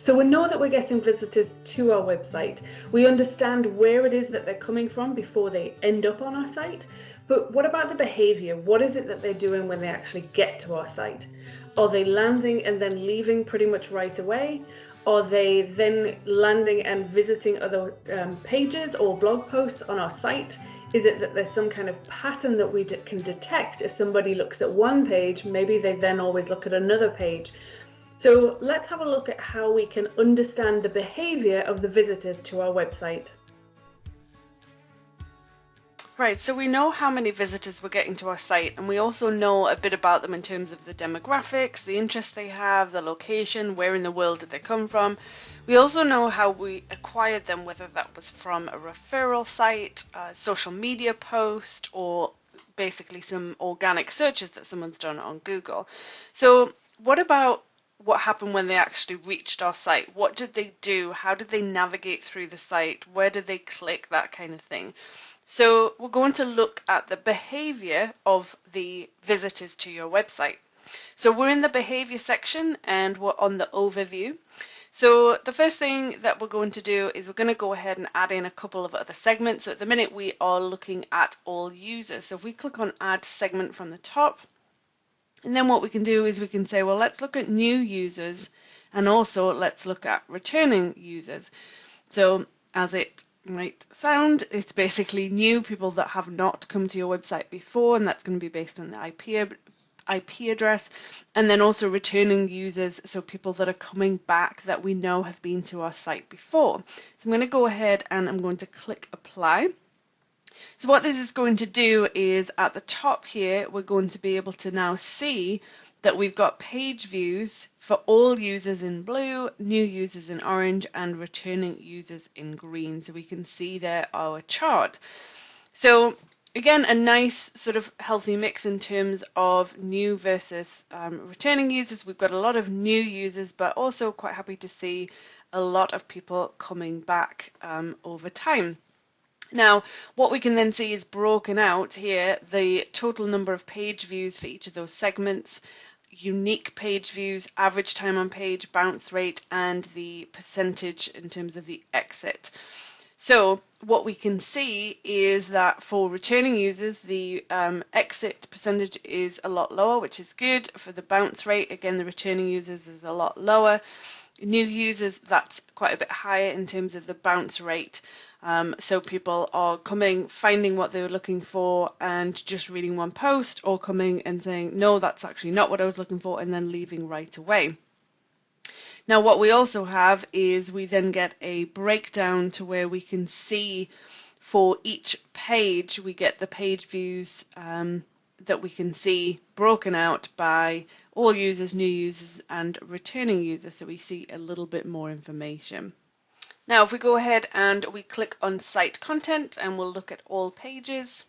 So we know that we're getting visitors to our website. We understand where it is that they're coming from before they end up on our site. But what about the behavior? What is it that they're doing when they actually get to our site? Are they landing and then leaving pretty much right away? Are they then landing and visiting other pages or blog posts on our site? Is it that there's some kind of pattern that we can detect? If somebody looks at one page, maybe they then always look at another page. So let's have a look at how we can understand the behavior of the visitors to our website. Right, so we know how many visitors we're getting to our site, and we also know a bit about them in terms of the demographics, the interests they have, the location, where in the world did they come from. We also know how we acquired them, whether that was from a referral site, a social media post, or basically some organic searches that someone's done on Google. So what about what happened when they actually reached our site? What did they do? How did they navigate through the site? Where did they click? That kind of thing. So we're going to look at the behavior of the visitors to your website. So we're in the behavior section and we're on the overview. So the first thing that we're going to do is we're going to go ahead and add in a couple of other segments. So at the minute we are looking at all users. So if we click on add segment from the top, and then what we can do is we can say, well, let's look at new users and also let's look at returning users. So as it might sound, it's basically new people that have not come to your website before, and that's going to be based on the IP address, and then also returning users, so people that are coming back that we know have been to our site before. So I'm going to go ahead and I'm going to click apply. So what this is going to do is at the top here, we're going to be able to now see that we've got page views for all users in blue, new users in orange, and returning users in green. So we can see there our chart. So again, a nice sort of healthy mix in terms of new versus returning users. We've got a lot of new users, but also quite happy to see a lot of people coming back over time. Now, what we can then see is broken out here, the total number of page views for each of those segments, unique page views, average time on page, bounce rate, and the percentage in terms of the exit. So what we can see is that for returning users, the exit percentage is a lot lower, which is good. For the bounce rate, again, the returning users is a lot lower. New users, that's quite a bit higher in terms of the bounce rate. So people are coming, finding what they were looking for and just reading one post, or coming and saying, no, that's actually not what I was looking for, and then leaving right away. Now what we also have is we then get a breakdown to where we can see for each page, we get the page views that we can see broken out by all users, new users, and returning users, so we see a little bit more information. Now if we go ahead and we click on site content, and we'll look at all pages.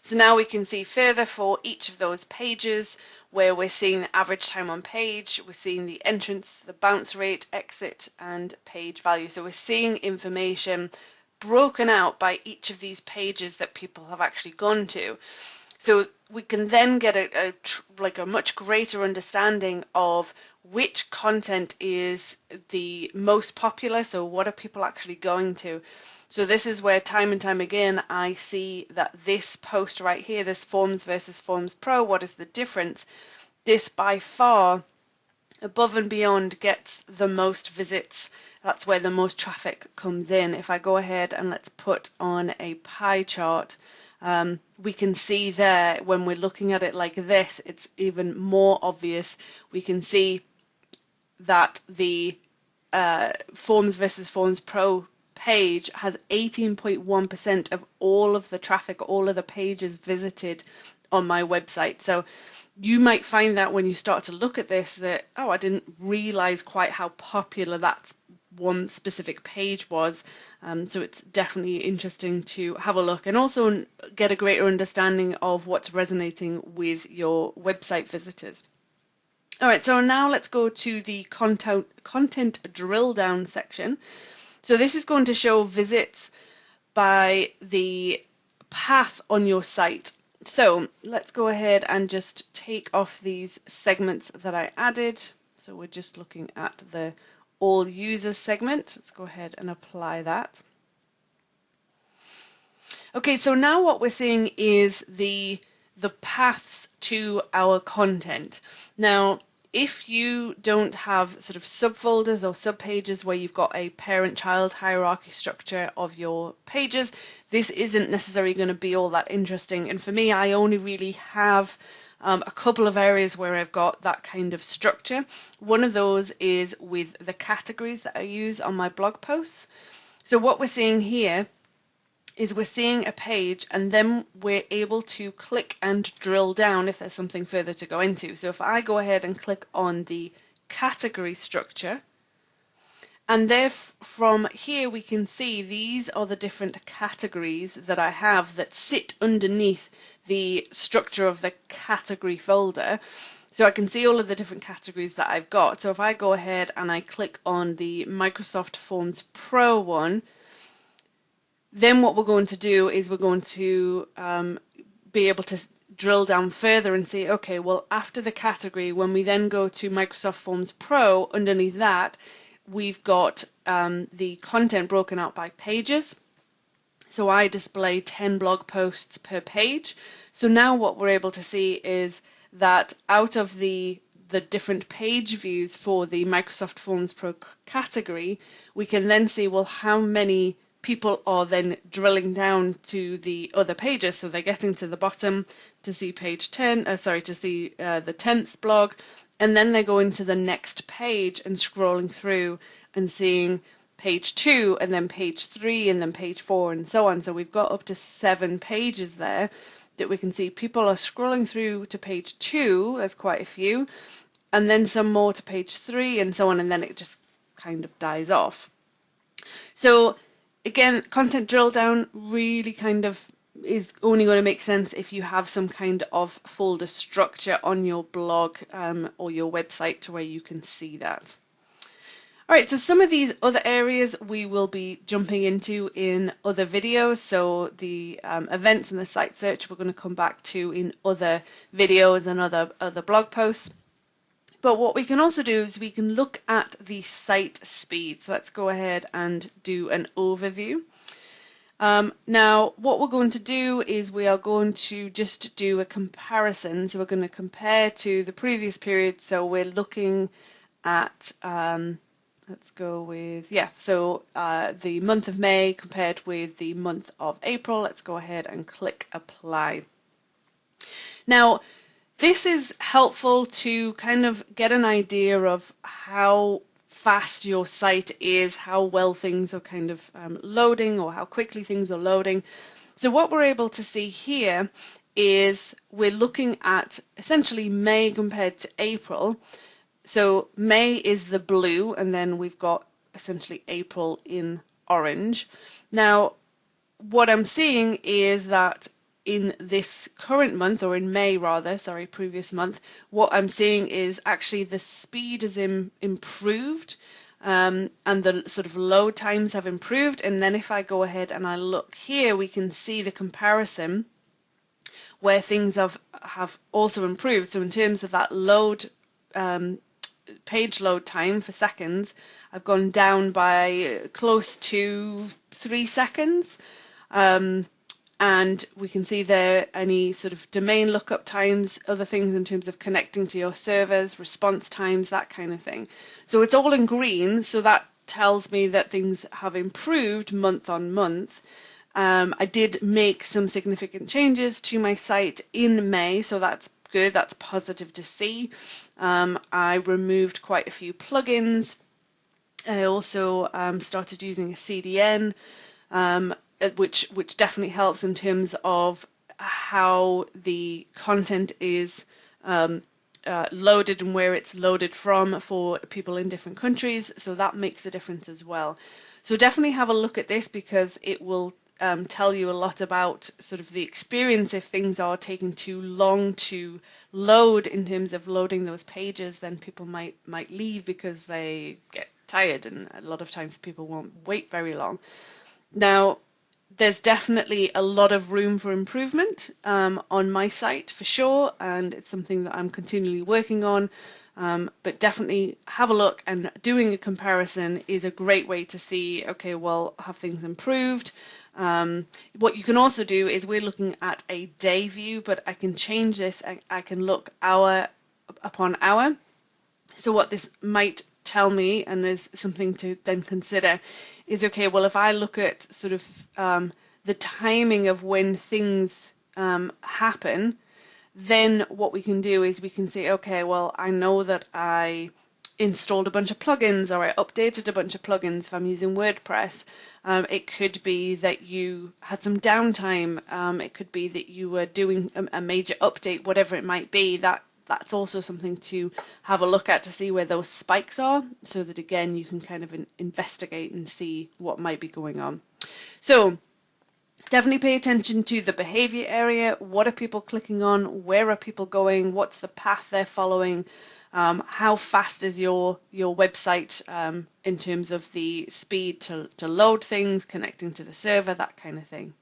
So now we can see further for each of those pages where we're seeing the average time on page, we're seeing the entrance, the bounce rate, exit, and page value. So we're seeing information broken out by each of these pages that people have actually gone to. So we can then get a much greater understanding of which content is the most popular, so what are people actually going to. So this is where time and time again I see that this post right here, this Forms versus Forms Pro, what is the difference? This by far, above and beyond, gets the most visits. That's where the most traffic comes in. If I go ahead and let's put on a pie chart, we can see there when we're looking at it like this, it's even more obvious. We can see that the Forms versus Forms Pro page has 18.1% of all of the traffic, all of the pages visited on my website. So you might find that when you start to look at this that, oh, I didn't realize quite how popular that one specific page was. So it's definitely interesting to have a look and also get a greater understanding of what's resonating with your website visitors. All right, so now let's go to the content drill down section. So this is going to show visits by the path on your site. So let's go ahead and just take off these segments that I added. So we're just looking at the all users segment. Let's go ahead and apply that. Okay, so now what we're seeing is the paths to our content. Now, if you don't have sort of subfolders or subpages where you've got a parent-child hierarchy structure of your pages, this isn't necessarily going to be all that interesting. And for me, I only really have a couple of areas where I've got that kind of structure. One of those is with the categories that I use on my blog posts. So what we're seeing here is we're seeing a page and then we're able to click and drill down if there's something further to go into. So if I go ahead and click on the category structure, and there from here we can see these are the different categories that I have that sit underneath the structure of the category folder. So I can see all of the different categories that I've got. So if I go ahead and I click on the Microsoft Forms Pro one, then what we're going to do is we're going to be able to drill down further and see, okay, well, after the category, when we then go to Microsoft Forms Pro, underneath that, we've got the content broken out by pages. So I display 10 blog posts per page. So now what we're able to see is that out of the different page views for the Microsoft Forms Pro category, we can then see, well, how many people are then drilling down to the other pages. So they're getting to the bottom to see page 10, to see the 10th blog, and then they're going to the next page and scrolling through and seeing page 2 and then page 3 and then page 4 and so on. So we've got up to 7 pages there that we can see people are scrolling through to page 2, there's quite a few, and then some more to page 3 and so on, and then it just kind of dies off. So again, content drill down really kind of is only going to make sense if you have some kind of folder structure on your blog or your website to where you can see that. All right, so some of these other areas we will be jumping into in other videos. So the events and the site search we're going to come back to in other videos and other blog posts. But what we can also do is we can look at the site speed. So let's go ahead and do an overview. Now, what we're going to do is we are going to just do a comparison. So we're going to compare to the previous period. So we're looking at, let's go with, the month of May compared with the month of April. Let's go ahead and click apply. Now, this is helpful to kind of get an idea of how fast your site is, how well things are kind of loading or how quickly things are loading. So what we're able to see here is we're looking at essentially May compared to April. So May is the blue and then we've got essentially April in orange. Now, what I'm seeing is that in this current month, or in May rather, sorry, previous month, what I'm seeing is actually the speed is improved and the sort of load times have improved. And then if I go ahead and I look here, we can see the comparison where things have also improved. So in terms of that load, page load time for seconds, I've gone down by close to 3 seconds. And we can see there any sort of domain lookup times, other things in terms of connecting to your servers, response times, that kind of thing. So it's all in green, so that tells me that things have improved month on month. I did make some significant changes to my site in May, so that's good, that's positive to see. I removed quite a few plugins. I also started using a CDN, which definitely helps in terms of how the content is loaded and where it's loaded from for people in different countries. So that makes a difference as well. So definitely have a look at this because it will tell you a lot about sort of the experience. If things are taking too long to load in terms of loading those pages, then people might leave because they get tired, and a lot of times people won't wait very long. Now, there's definitely a lot of room for improvement on my site for sure, and it's something that I'm continually working on. But definitely have a look, and doing a comparison is a great way to see, okay, well, have things improved? What you can also do is, we're looking at a day view, but I can change this. I can look hour upon hour. So what this might tell me, and there's something to then consider, is, okay, well, if I look at sort of the timing of when things happen, then what we can do is we can say, okay, well, I know that I installed a bunch of plugins, or I updated a bunch of plugins if I'm using WordPress. It could be that you had some downtime. It could be that you were doing a major update, whatever it might be. That's also something to have a look at, to see where those spikes are, so that, again, you can kind of investigate and see what might be going on. So definitely pay attention to the behavior area. What are people clicking on? Where are people going? What's the path they're following? How fast is your website in terms of the speed to load things, connecting to the server, that kind of thing.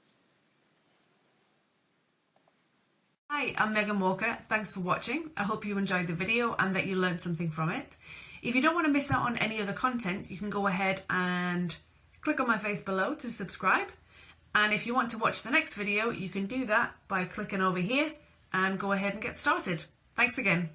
Hi, I'm Megan Walker. Thanks for watching. I hope you enjoyed the video and that you learned something from it. If you don't want to miss out on any other content, you can go ahead and click on my face below to subscribe. And if you want to watch the next video, you can do that by clicking over here and go ahead and get started. Thanks again.